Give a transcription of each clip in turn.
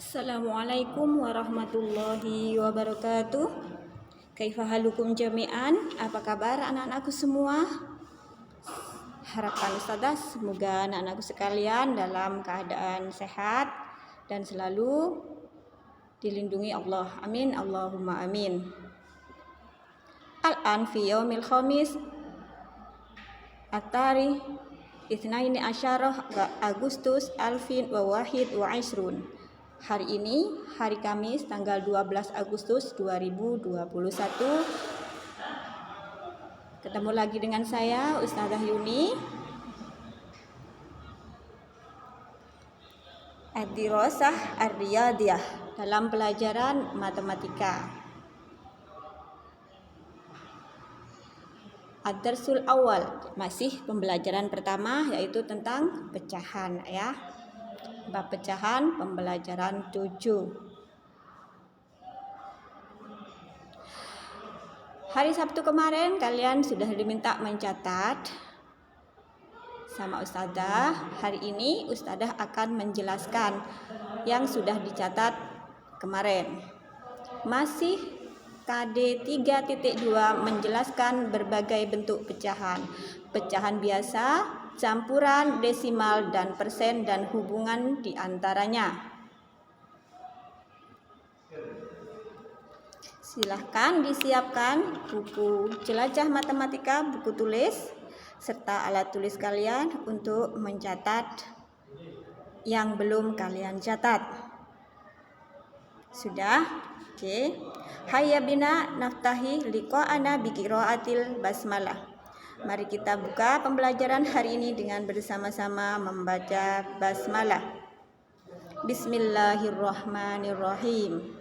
Assalamualaikum warahmatullahi wabarakatuh. Kaifa halukum jami'an? Apa kabar anak-anakku semua? Harapan Ustazah semoga anak-anakku sekalian dalam keadaan sehat dan selalu dilindungi Allah. Amin Allahumma amin. Al-an fi yaumil khamis at-tarikh 12 Agustus 2021. Hari ini, hari Kamis, tanggal 12 Agustus 2021. Ketemu lagi dengan saya, Ustazah Yuni. Ad-dirasah ar-riyadiyah dalam pelajaran matematika. Ad-darsul awal, masih pembelajaran pertama yaitu tentang pecahan ya. Bab pecahan pembelajaran 7. Hari Sabtu kemarin kalian sudah diminta mencatat sama Ustazah. Hari ini Ustazah akan menjelaskan yang sudah dicatat kemarin. Masih KD 3.2 menjelaskan berbagai bentuk pecahan. Pecahan biasa, campuran, desimal, dan persen dan hubungan di antaranya. Silahkan disiapkan buku jelajah matematika, buku tulis, serta alat tulis kalian untuk mencatat yang belum kalian catat. Sudah? Oke. Hayya bina naftahi liqa'ana biqiraatil basmalah. Mari kita buka pembelajaran hari ini dengan bersama-sama membaca basmalah. Bismillahirrahmanirrahim.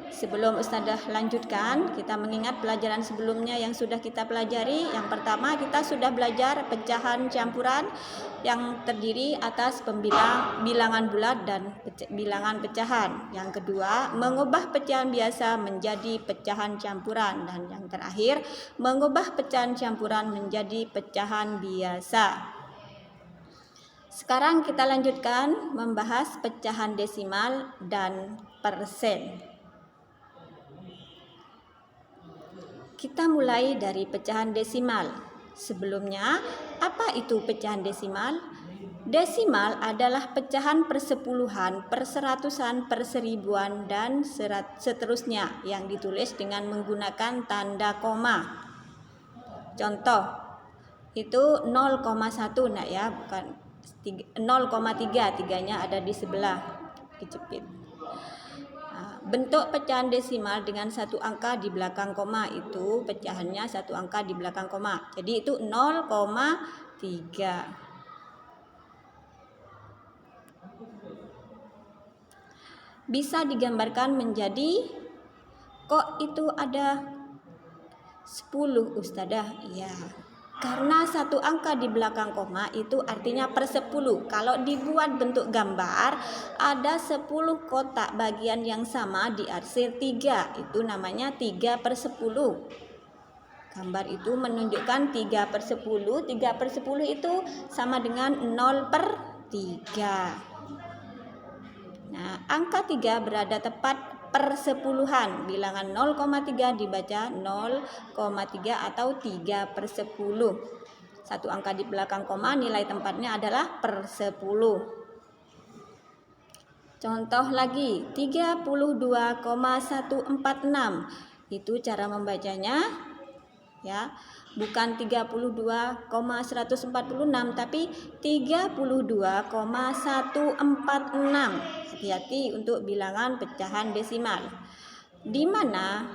Sebelum Ustazah lanjutkan, kita mengingat pelajaran sebelumnya yang sudah kita pelajari. Yang pertama, kita sudah belajar pecahan campuran yang terdiri atas bilangan bulat dan bilangan pecahan. Yang kedua, mengubah pecahan biasa menjadi pecahan campuran. Dan yang terakhir, mengubah pecahan campuran menjadi pecahan biasa. Sekarang kita lanjutkan membahas pecahan desimal dan persen. Kita mulai dari pecahan desimal. Sebelumnya, apa itu pecahan desimal? Desimal adalah pecahan persepuluhan, perseratusan, perseribuan, dan seterusnya yang ditulis dengan menggunakan tanda koma. Contoh, itu 0,1 nak ya, bukan 0,3, tiganya ada di sebelah, kejepit. Bentuk pecahan desimal dengan satu angka di belakang koma itu pecahannya satu angka di belakang koma. Jadi itu 0,3. Bisa digambarkan menjadi, kok itu ada 10 Ustazah? Ya, karena satu angka di belakang koma itu artinya per 10. Kalau dibuat bentuk gambar, ada 10 kotak bagian yang sama diarsir 3. Itu namanya 3/10. Gambar itu menunjukkan 3/10. 3/10 itu sama dengan 0/3. Nah, angka 3 berada tepat persepuluhan. Bilangan 0,3 dibaca 0,3 atau 3/10. Satu angka di belakang koma nilai tempatnya adalah per 10. Contoh lagi, 32,146. Itu cara membacanya ya. Bukan 32,146 tapi 32,146. Hati-hati untuk bilangan pecahan desimal. Di mana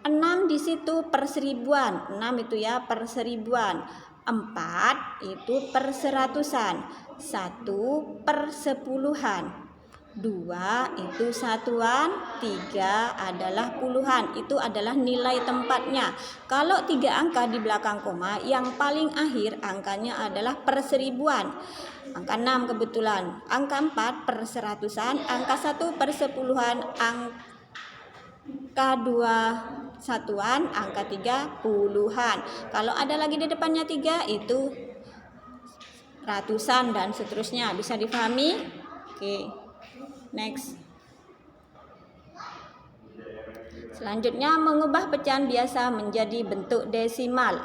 6 di situ per seribuan. 6 itu ya per seribuan. 4 itu per seratusan. 1 per sepuluhan. 2 itu satuan, 3 adalah puluhan. Itu adalah nilai tempatnya. Kalau 3 angka di belakang koma, yang paling akhir angkanya adalah per seribuan. Angka 6 kebetulan. Angka 4 per seratusan, angka 1 per sepuluhan, angka 2 satuan, angka 3 puluhan. Kalau ada lagi di depannya 3 itu ratusan dan seterusnya. Bisa dipahami? Oke. Next. Selanjutnya, mengubah pecahan biasa menjadi bentuk desimal.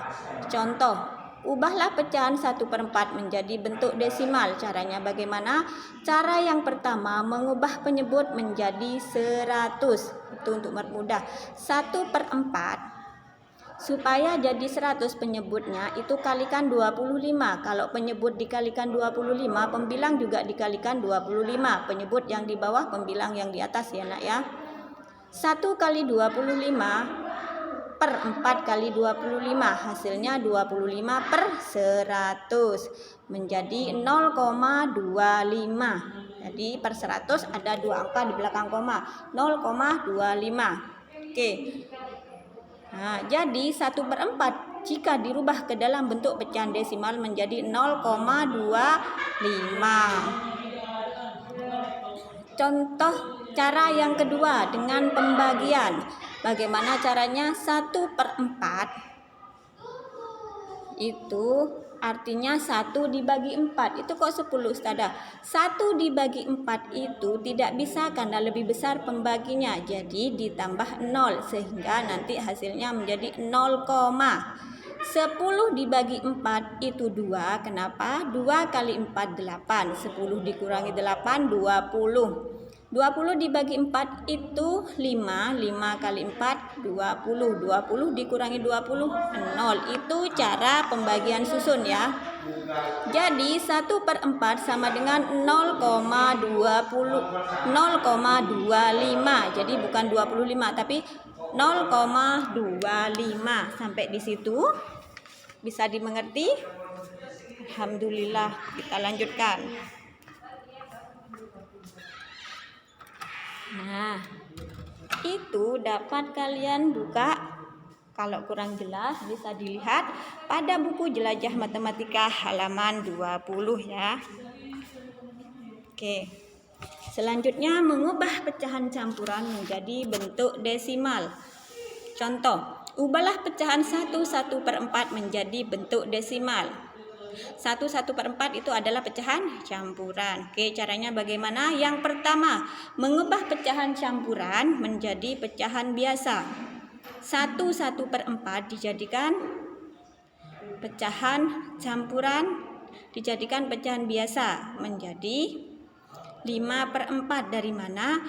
Contoh, ubahlah pecahan 1/4 menjadi bentuk desimal. Caranya bagaimana? Cara yang pertama, mengubah penyebut menjadi 100. Itu untuk mempermudah. 1/4 supaya jadi 100 penyebutnya itu kalikan 25. Kalau penyebut dikalikan 25, pembilang juga dikalikan 25. Penyebut yang di bawah, pembilang yang di atas ya nak ya. 1 kali 25 per 4 kali 25, hasilnya 25 per 100 menjadi 0,25. Jadi per 100 ada 2 angka di belakang koma, 0,25. Oke. Nah, jadi 1/4 jika dirubah ke dalam bentuk pecahan desimal menjadi 0,25. Contoh cara yang kedua dengan pembagian. Bagaimana caranya? 1/4 itu artinya 1 dibagi 4. Itu kok 10 Ustazah? 1 dibagi 4 itu tidak bisa karena lebih besar pembaginya. Jadi ditambah 0 sehingga nanti hasilnya menjadi 0, 10 dibagi 4 itu 2. Kenapa? 2 kali 4 8. 10 dikurangi 8 20. 20 dibagi 4 itu 5. 5 kali 4 20. 20 dikurangi 20 0. Itu cara pembagian susun ya. Jadi 1/4 sama dengan 0,25. Jadi bukan 25 tapi 0,25. Sampai di situ bisa dimengerti? Alhamdulillah, kita lanjutkan. Nah, itu dapat kalian buka. Kalau kurang jelas bisa dilihat pada buku Jelajah Matematika halaman 20 ya. Oke. Selanjutnya, mengubah pecahan campuran menjadi bentuk desimal. Contoh, ubahlah pecahan 1/4 menjadi bentuk desimal. 1/4 itu adalah pecahan campuran. Oke, caranya bagaimana? Yang pertama, mengubah pecahan campuran menjadi pecahan biasa. 1/4 dijadikan pecahan campuran, dijadikan pecahan biasa menjadi 5/4. Dari mana?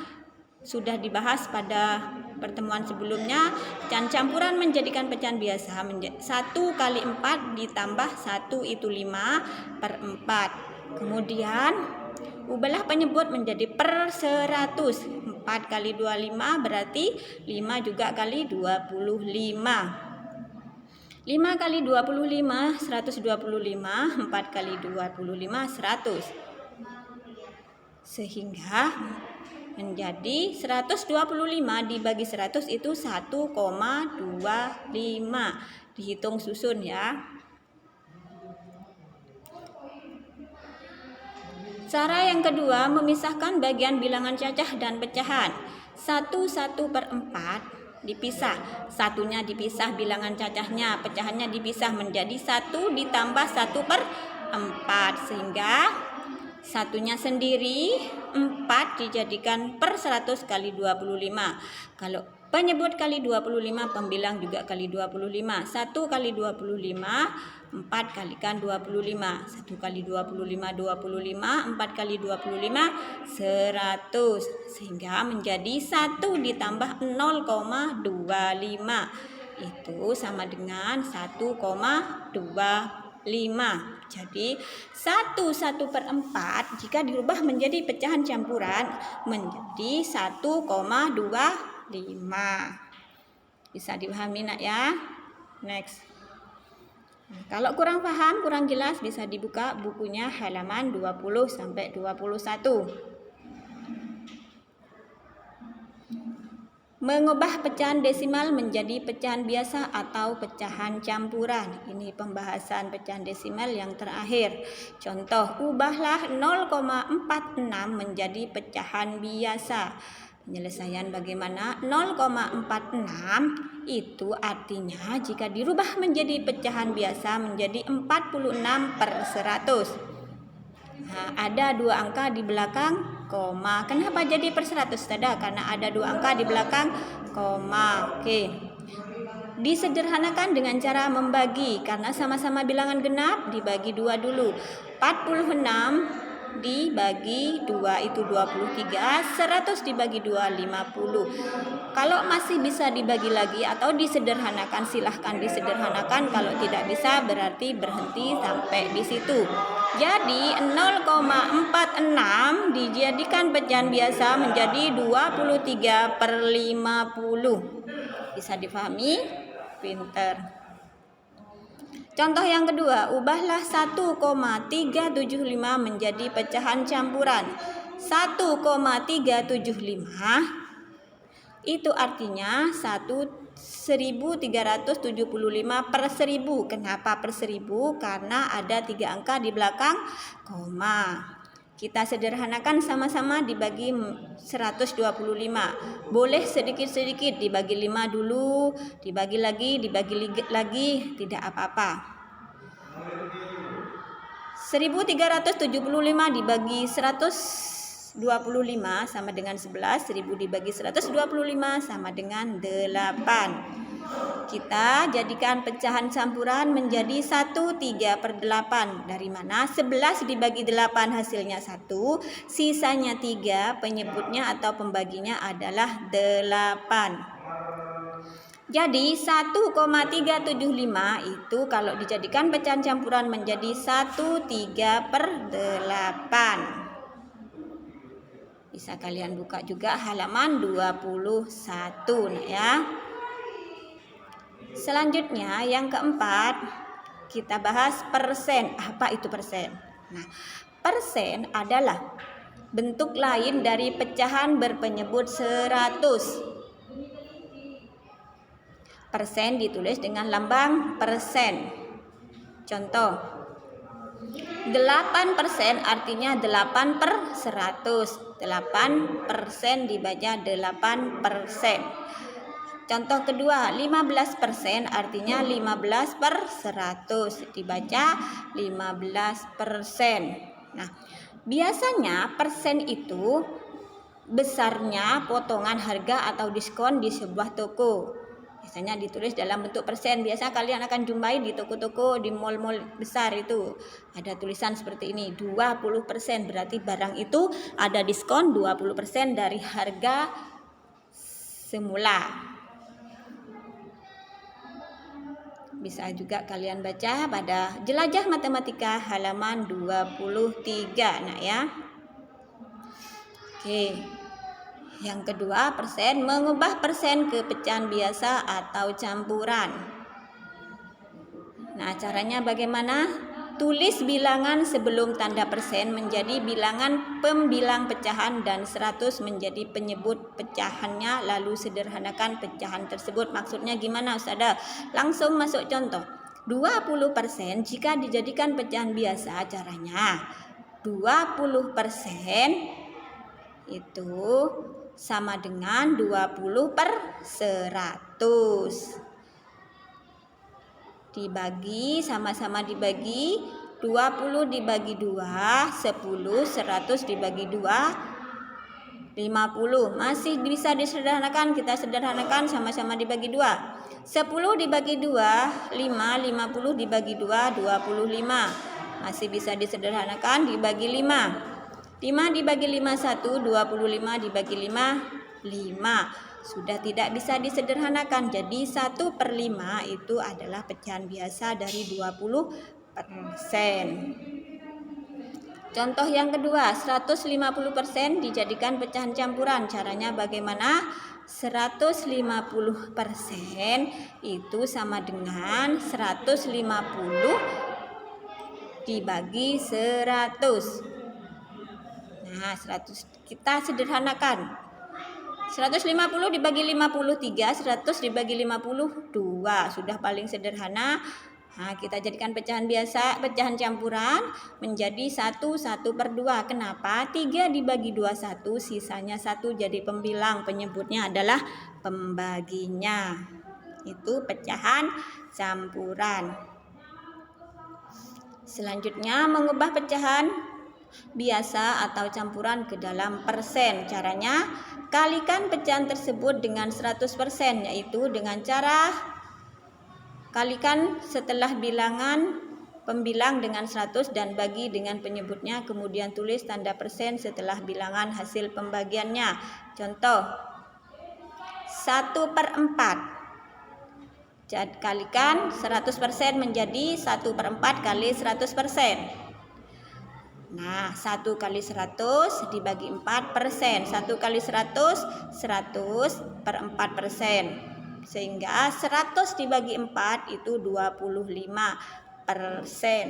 Sudah dibahas pada pertemuan sebelumnya. Pecahan campuran menjadikan pecahan biasa 1 kali 4 ditambah 1 itu 5/4. Kemudian ubahlah penyebut menjadi per 100. 4 kali 25 berarti 5 juga kali 25. 5 kali 25 125. 4 kali 25 100. Sehingga menjadi 125 dibagi 100 itu 1,25. Dihitung susun ya. Cara yang kedua, memisahkan bagian bilangan cacah dan pecahan. 1/4 dipisah. Satunya dipisah bilangan cacahnya, pecahannya dipisah menjadi 1 ditambah 1/4. Sehingga satunya sendiri 4 dijadikan per 100 kali 25. Kalau penyebut kali 25, pembilang juga kali 25. 1 kali 25, 4 kalikan 25. 1 kali 25, 25. 4 kali 25, 100. Sehingga menjadi 1 ditambah 0,25. Itu sama dengan 1,25. Jadi 1/4 jika dirubah menjadi pecahan campuran menjadi 1,25. Bisa dipahami nak ya. Next. Kalau kurang paham, kurang jelas bisa dibuka bukunya halaman 20 sampai 21. Mengubah pecahan desimal menjadi pecahan biasa atau pecahan campuran. Ini pembahasan pecahan desimal yang terakhir. Contoh, ubahlah 0,46 menjadi pecahan biasa. Penyelesaian bagaimana? 0,46 itu artinya jika dirubah menjadi pecahan biasa menjadi 46/100. Nah, ada 2 angka di belakang koma. Kenapa jadi per 100? Tada, karena ada 2 angka di belakang koma. Oke. Disederhanakan dengan cara membagi, karena sama-sama bilangan genap, dibagi 2 dulu. 46 dibagi 2 itu 23, 100 dibagi 2 50. Kalau masih bisa dibagi lagi atau disederhanakan, silahkan disederhanakan. Kalau tidak bisa berarti berhenti sampai di situ. Jadi 0,46 dijadikan pecahan biasa menjadi 23 per 50. Bisa difahami? Pinter. Contoh yang kedua, ubahlah 1,375 menjadi pecahan campuran. 1,375 itu artinya 1375 per 1000. Kenapa per 1000? Karena ada 3 angka di belakang koma. Kita sederhanakan sama-sama dibagi 125. Boleh sedikit-sedikit, dibagi 5 dulu, dibagi lagi, tidak apa-apa. 1375 dibagi 125 sama dengan 11. 1000 dibagi 125 sama dengan 8. Kita jadikan pecahan campuran menjadi 1/3 per 8. Dari mana? 11 dibagi 8 hasilnya 1. Sisanya 3. Penyebutnya atau pembaginya adalah 8. Jadi 1,375 itu kalau dijadikan pecahan campuran menjadi 1/3 per 8. Bisa kalian buka juga halaman 21 ya. Selanjutnya yang keempat, kita bahas persen. Apa itu persen? Nah, persen adalah bentuk lain dari pecahan berpenyebut 100. Persen ditulis dengan lambang persen. Contoh, 8% artinya 8 per 100. 8% dibaca 8%. Contoh kedua, 15% artinya 15 per 100, dibaca 15%. Nah, biasanya persen itu besarnya potongan harga atau diskon di sebuah toko. Biasanya ditulis dalam bentuk persen. Biasa kalian akan jumpai di toko-toko, di mal-mal besar itu ada tulisan seperti ini, 20%. Berarti barang itu ada diskon 20% dari harga semula. Bisa juga kalian baca pada Jelajah Matematika halaman 23. Nah ya. Oke. Yang kedua, persen, mengubah persen ke pecahan biasa atau campuran. Nah, caranya bagaimana? Tulis bilangan sebelum tanda persen menjadi bilangan pembilang pecahan dan 100 menjadi penyebut pecahannya, lalu sederhanakan pecahan tersebut. Maksudnya gimana, Ustazah? Langsung masuk contoh. 20% jika dijadikan pecahan biasa, caranya 20% itu sama dengan 20 per 100. Dibagi, sama-sama dibagi, 20 dibagi 2, 10, 100 dibagi 2, 50. Masih bisa disederhanakan, kita sederhanakan sama-sama dibagi 2. 10 dibagi 2, 5, 50 dibagi 2, 25. Masih bisa disederhanakan, dibagi 5. 5 dibagi 5, 1, 25 dibagi 5, 5. Sudah tidak bisa disederhanakan, jadi 1 per 5 itu adalah pecahan biasa dari 20%. Contoh yang kedua, 150% dijadikan pecahan campuran. Caranya bagaimana? 150% itu sama dengan 150 dibagi 100. Nah, 100 kita sederhanakan. 150 dibagi 53, 100 dibagi 52. Sudah paling sederhana. Nah, kita jadikan pecahan biasa, pecahan campuran menjadi 1 per 2. Kenapa? 3 dibagi 2, 1. Sisanya 1 jadi pembilang. Penyebutnya adalah pembaginya. Itu pecahan campuran. Selanjutnya, mengubah pecahan biasa atau campuran ke dalam persen. Caranya, kalikan pecahan tersebut dengan 100%, yaitu dengan cara kalikan setelah bilangan pembilang dengan 100 dan bagi dengan penyebutnya, kemudian tulis tanda persen setelah bilangan hasil pembagiannya. Contoh, 1/4. Jadi kalikan 100% menjadi 1/4 kali 100%. Nah, 1 kali 100 dibagi 4 persen. 1 kali 100, 100/4%. Sehingga 100 dibagi 4 itu 25%.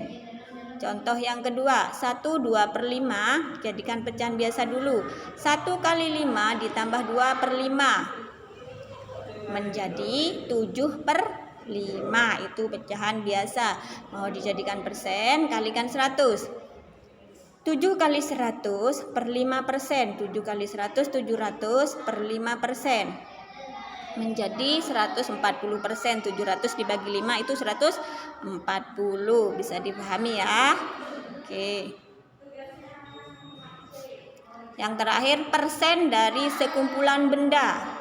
Contoh yang kedua, 1 2/5, jadikan pecahan biasa dulu. 1 kali 5 ditambah 2/5 menjadi 7/5. Itu pecahan biasa. Mau dijadikan persen, kalikan 100. 7 kali 100 per 5%. 7 kali 100, 700 per 5%. Menjadi 140%. 700 dibagi 5 itu 140. Bisa dipahami ya? Oke. Yang terakhir, persen dari sekumpulan benda.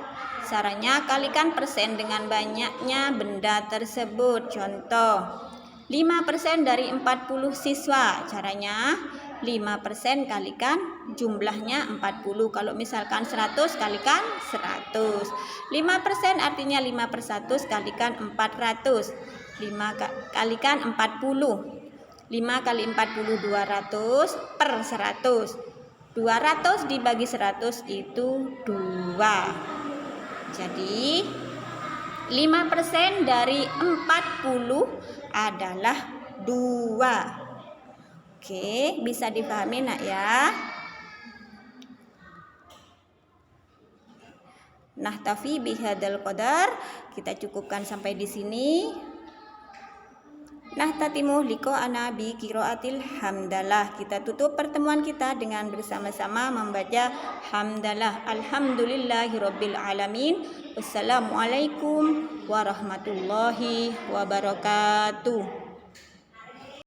Caranya, kalikan persen dengan banyaknya benda tersebut. Contoh, 5% dari 40 siswa. Caranya, 5% kalikan jumlahnya 40. Kalau misalkan 100 kalikan 100. 5% artinya 5/100 kalikan 400. 5 kalikan 40. 5 kali 40 200 per 100. 200 dibagi 100 itu 2. Jadi 5% dari 40 adalah 2. Oke, bisa dipahami nak ya? Naktafi bihadzal qadar. Kita cukupkan sampai di sini. Nahtatimu liqa'ana bi qiraatil hamdalah. Kita tutup pertemuan kita dengan bersama-sama membaca hamdalah. Alhamdulillahirabbil alamin. Wassalamualaikum warahmatullahi wabarakatuh.